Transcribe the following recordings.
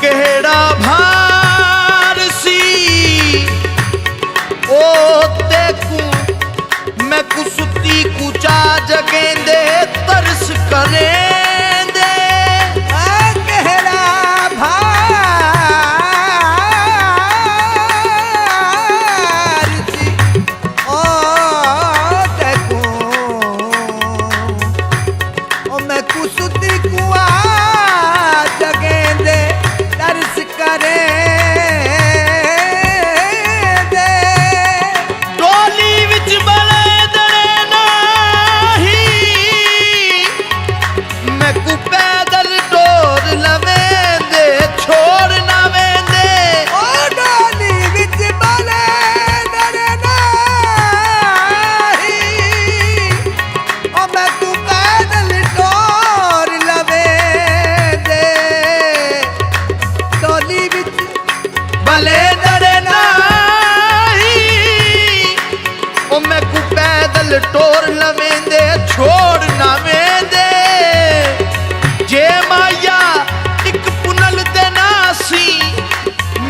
केड़ा भार सी ओ देखूं मैं कुसुती कुचा जगेंदे तरस करेंदे। केड़ा भार सी ओ देखूं ओ मैं कुसुती कुआ जगेंदे तरस करेंदे। डोली विच बले दड़े नाही मैं कु पैदल डोर लवेंदे छोड़ ना वेंदे। ओ डोली विच बले दड़े नाही ओ मैं तू पैदल डोर लवेंदे। डोली विच भले दड़े नाही ओ मैं कु पैदल टोर लवेंदे छोड़ ना वेंदे। जे माया एक पुनल दे नासी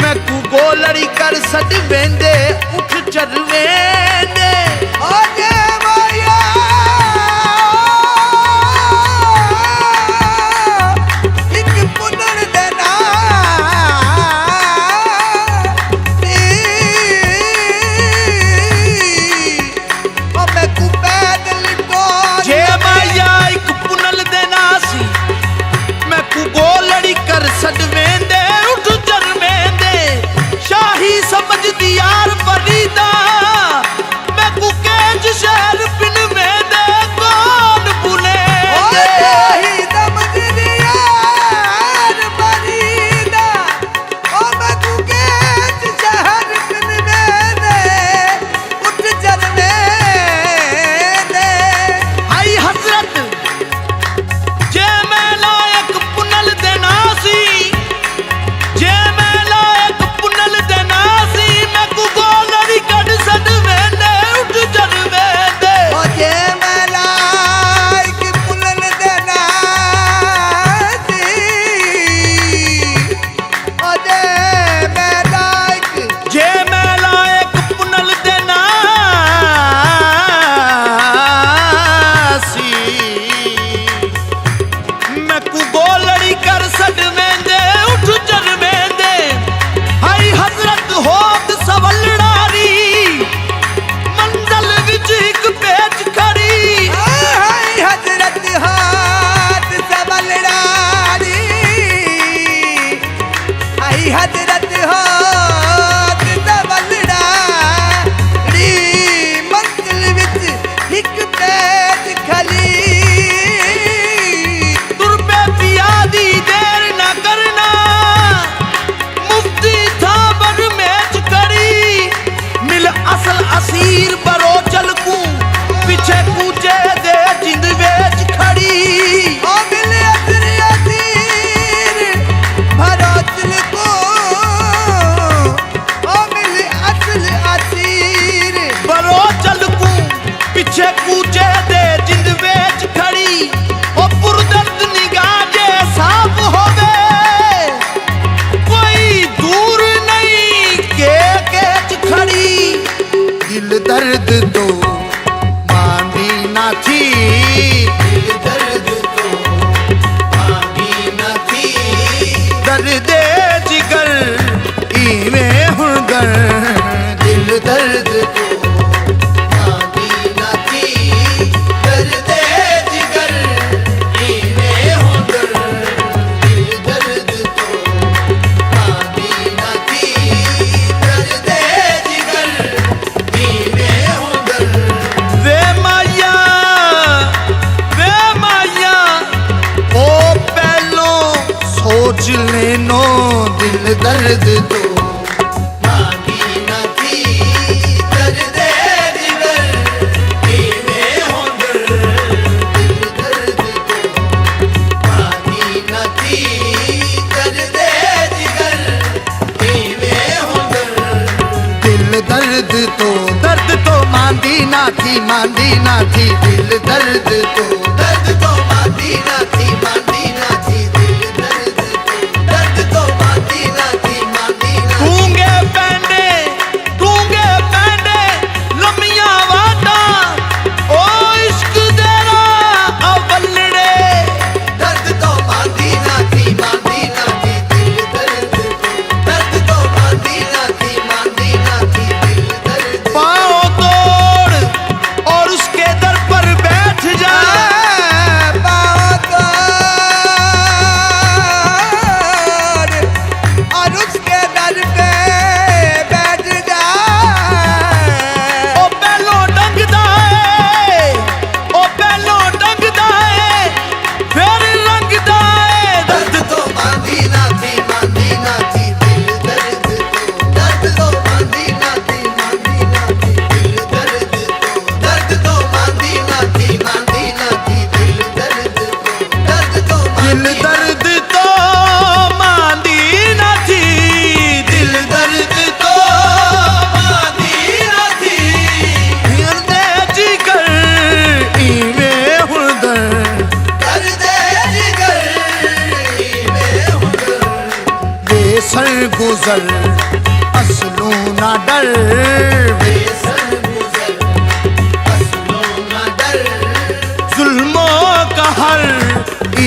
मैं कु गोलड़ी कर सड वेंदे उठ चल वेंदे। ओ जे माया एक पुनर देना ओ मैं कु पैदल डोर जे माया एक पुनल दे नासी मैं कु गोलड़ी कर सड वेंदे उठ चल वेंदे। शाही समझ दियार फरीदा मैं कु केज शहर पिन वेंदे कौन भूले। ओ शाही समझ दियार फरीदा ओ मैं कु केज शहर पिन वेंदे उठ चल वेंदे। आई हजरत जे मैं लायक पुनल दे नासी जे मैं लायक पुनल दे नासी मैं कु गोलड़ी कढ सड वेंदे उठ चल वेंदे। ओ जे मैं लायक पुनल देना सी ओ जे मैं लायक जे मैं लायक पुनल दे नासी मैं कु गोलड़ी कर सड वेंदे उठ चल वेंदे। हाई हजरत होत सवलड़ारी मंजल विच एक पेच खड़ी। हाय हजरत हाथ सबलड़ारी हाय हजरत हाथ सबलड़ारी मंजिल विच एक पेच खली। तुर पे पियादी देर न करना मुफ्ती था बर मैच करी। मिल असल असीर बरो चल कू पीछे कूचे दे जिंद वेच खड़ी। ओ मिले असीर असीर भरो चल को ओ मिले असल असीर बरो चल कू पीछे कूचे दे जिंद वेच खड़ी। ओ पुरदर्द निगाह जे साफ होवे कोई दूर नहीं के केच खड़ी। दिल दर्द तो मांदी ना थी दिल दर्द तो मांदी ना थी। दर्दे जिगर इवें हुंदर दिल दर्द तो मांदी ना थी। दर्दे जिगर इवें हुंदर दिल दर्द तो मांदी ना थी। दर्दे जिगर इवें हुंदर ना थी दिल दर्द तो मांदी ना थी दिल दर्द तो मांदी ना थी टूंगे पैंडे लम्मियां वाटा ओ इश्क देरा अवलड़े दर्द तो मांदी ना थी दिल दर्द तो मांदी ना थी दिल दर्द पाँव तोड़ और उसके दर पर बैठ जा और उसके दर पे बैठ जा ओ पहलो डंगदा है फिर रंगदा है दर्द तो मांदी ना थी दिल दर्द तो मांदी ना थी दिल दर्द तो मांदी ना थी दिल दर्द तो दिल दर्द तो मांदी ना थी दिल दर्द तो मांदी ना थी हिरदे जिगर इवे हुदर कर दे जिगर में हुनर बेसर गुजर असलू ना डर बेसर गुजर असलों ना डर जुल्मो कहर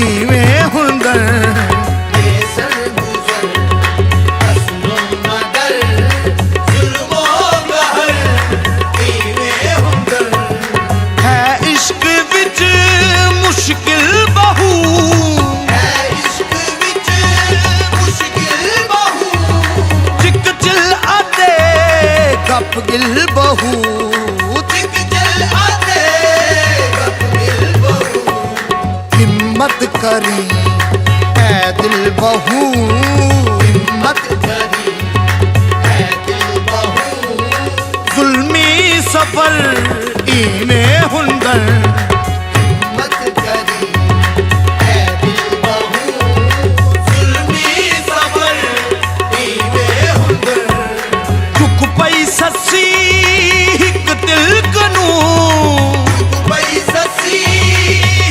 इवे हुदर बेसर गुजर असलों ना डर जुल्मों का हर ईवे हुनर है इश्क विच मुश्किल बहु है इश्क विच मुश्किल बहु चिक चिल आते गप गिल बहु चिक चल आते गप मिल बहु हिम्मत करी ऐ दिल बहु हिम्मत करी है दिल बहु जुल्मी सफर इने हुंदर मत करी है दिल बहु जुल्मी सबर ईवे हुनर चुक पई ससी हिक दिल कनू पैसा सी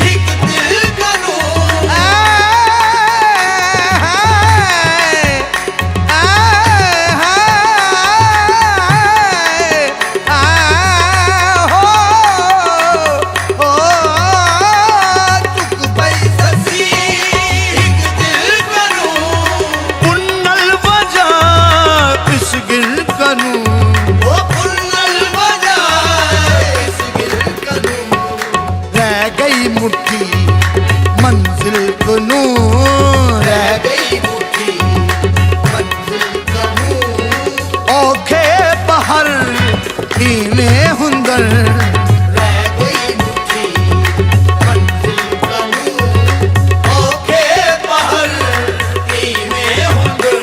हिक दिल करू पैसा सी हिक दिल करू पुन्नल वजा इस गिल कनू वो फुल्ल बजाए इस गिल करू रह गई मुट्ठी मंजिल कनू रह रह गई मुट्ठी मंजिल करू औखे बहर इने हुंदर रह गई मुट्ठी मंजिल करू ओके पहर ईवे हुनर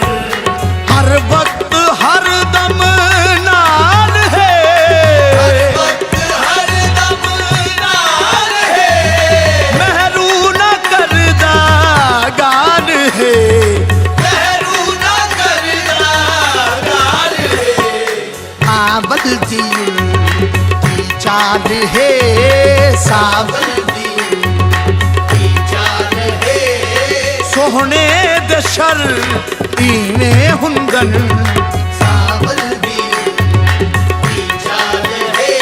हर वक्त हर दम नाल है हर वक्त हर दम नाल है महरू न करदा गान है महरू ना करदा गाल है आवल की चाल है सावल की चाल है सोहने दशर इने हुंदन सावल की चाल है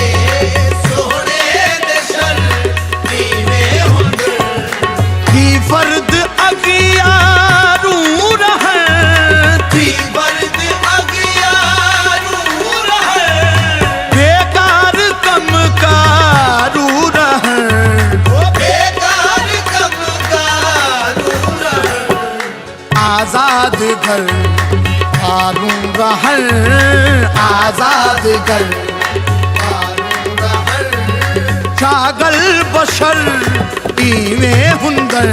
सोहने दशर ईवे हुनर की फर्द अगियारू रहन थी बर्द अगियारू रहन बेकार कम कारू रहन वो बेकार कम कारू रहन आजाद घर आरू रहन आजाद घर कारू रहन जागल बशर इवे हुंदर